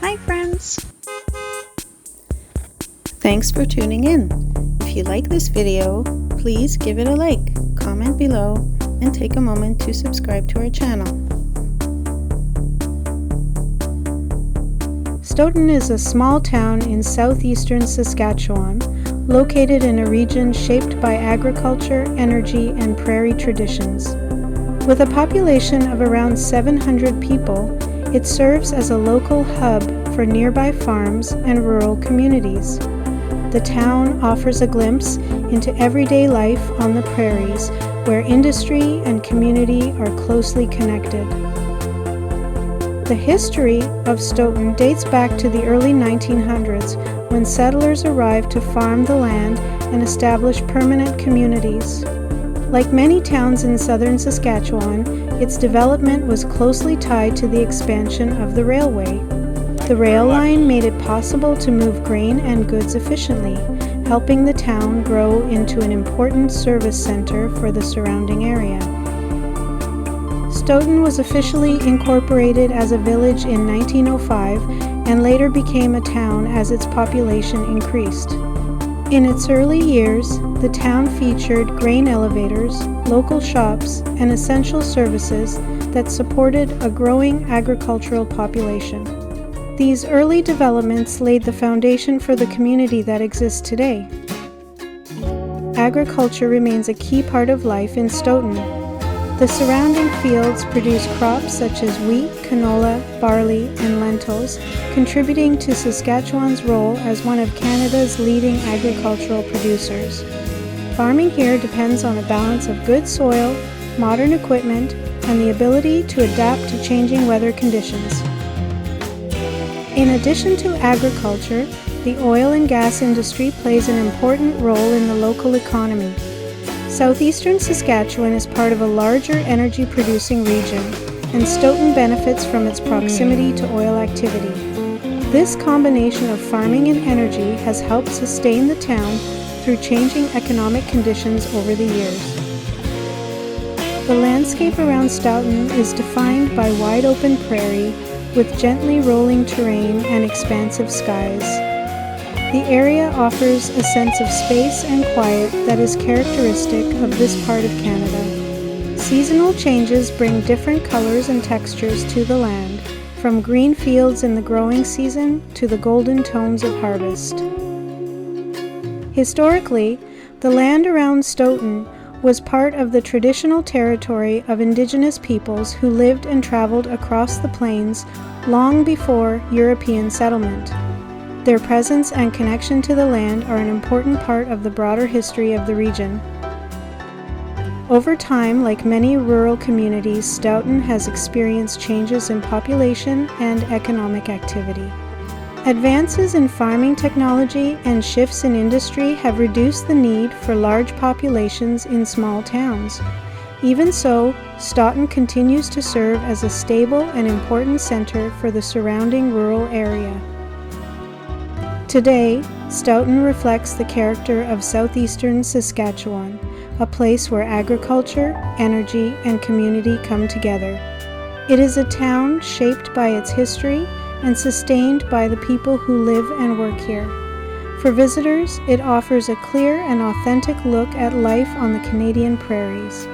Hi friends! Thanks for tuning in. If you like this video, please give it a like, comment below, and take a moment to subscribe to our channel. Stoughton is a small town in southeastern Saskatchewan, located in a region shaped by agriculture, energy, and prairie traditions. With a population of around 700 people, it serves as a local hub for nearby farms and rural communities. The town offers a glimpse into everyday life on the prairies, where industry and community are closely connected. The history of Stoughton dates back to the early 1900s, when settlers arrived to farm the land and establish permanent communities. Like many towns in southern Saskatchewan, its development was closely tied to the expansion of the railway. The rail line made it possible to move grain and goods efficiently, helping the town grow into an important service center for the surrounding area. Stoughton was officially incorporated as a village in 1905 and later became a town as its population increased. In its early years, the town featured grain elevators, local shops, and essential services that supported a growing agricultural population. These early developments laid the foundation for the community that exists today. Agriculture remains a key part of life in Stoughton. The surrounding fields produce crops such as wheat, canola, barley, and lentils, contributing to Saskatchewan's role as one of Canada's leading agricultural producers. Farming here depends on a balance of good soil, modern equipment, and the ability to adapt to changing weather conditions. In addition to agriculture, the oil and gas industry plays an important role in the local economy. Southeastern Saskatchewan is part of a larger energy-producing region, and Stoughton benefits from its proximity to oil activity. This combination of farming and energy has helped sustain the town through changing economic conditions over the years. The landscape around Stoughton is defined by wide-open prairie with gently rolling terrain and expansive skies. The area offers a sense of space and quiet that is characteristic of this part of Canada. Seasonal changes bring different colors and textures to the land, from green fields in the growing season to the golden tones of harvest. Historically, the land around Stoughton was part of the traditional territory of Indigenous peoples who lived and traveled across the plains long before European settlement. Their presence and connection to the land are an important part of the broader history of the region. Over time, like many rural communities, Stoughton has experienced changes in population and economic activity. Advances in farming technology and shifts in industry have reduced the need for large populations in small towns. Even so, Stoughton continues to serve as a stable and important center for the surrounding rural area. Today, Stoughton reflects the character of southeastern Saskatchewan, a place where agriculture, energy, and community come together. It is a town shaped by its history and sustained by the people who live and work here. For visitors, it offers a clear and authentic look at life on the Canadian prairies.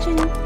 watching!